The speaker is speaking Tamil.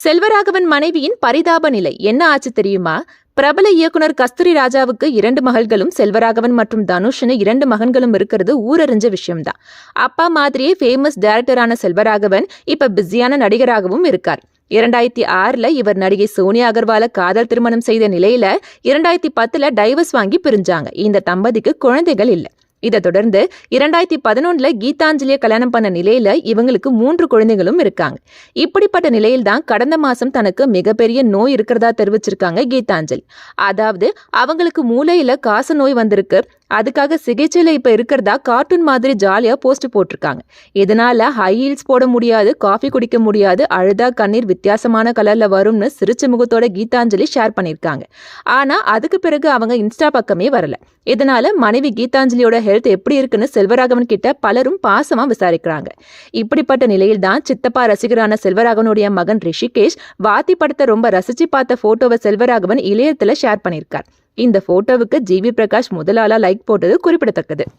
செல்வராகவன் மனைவியின் பரிதாப நிலை என்ன ஆச்சு தெரியுமா? பிரபல இயக்குனர் கஸ்தூரி ராஜாவுக்கு 2 மகள்களும், செல்வராகவன் மற்றும் தனுஷ்னு 2 மகன்களும் இருக்கிறது ஊரறிஞ்ச விஷயம்தான். அப்பா மாதிரியே ஃபேமஸ் டைரக்டரான செல்வராகவன் இப்ப பிஸியான நடிகராகவும் இருக்கார். 2006ல் இவர் நடிகை சோனியா அகர்வாலை காதல் திருமணம் செய்த நிலையில 2010ல் டைவர்ஸ் வாங்கி பிரிஞ்சாங்க. இந்த தம்பதிக்கு குழந்தைகள் இல்லை. இதை தொடர்ந்து 2011ல் கீதாஞ்சலியை கல்யாணம் பண்ண நிலையில இவங்களுக்கு 3 குழந்தைகளும் இருக்காங்க. இப்படிப்பட்ட நிலையில்தான் கடந்த மாசம் தனக்கு மிகப்பெரிய நோய் இருக்கிறதா தெரிவிச்சிருக்காங்க கீதாஞ்சலி. அதாவது அவங்களுக்கு மூளையில காச நோய் வந்திருக்கு, அதுக்காக சிகிச்சையில இப்ப இருக்கிறதா கார்ட்டூன் மாதிரி ஜாலியா போஸ்ட் போட்டிருக்காங்க. இதனால ஹை ஹீல்ஸ் போட முடியாது, காஃபி குடிக்க முடியாது, அழுதா கண்ணீர் வித்தியாசமான கலர்ல வரும்னு சிரிச்ச முகத்தோட கீதாஞ்சலி ஷேர் பண்ணிருக்காங்க. ஆனா அதுக்கு பிறகு அவங்க இன்ஸ்டா பக்கமே வரல. இதனால மனைவி கீதாஞ்சலியோட ஹெல்த் எப்படி இருக்குன்னு செல்வராகவன் கிட்ட பலரும் பாசமா விசாரிக்கிறாங்க. இப்படிப்பட்ட நிலையில் தான் சித்தப்பா ரசிகரான செல்வராகவனுடைய மகன் ரிஷிகேஷ் வாத்தி படத்தை ரொம்ப ரசிச்சு பார்த்த போட்டோவை செல்வராகவன் இளையத்துல ஷேர் பண்ணியிருக்கார். இந்த போட்டோவுக்கு ஜிவி பிரகாஷ் முதலாளா லைக் போட்டது குறிப்பிடத்தக்கது.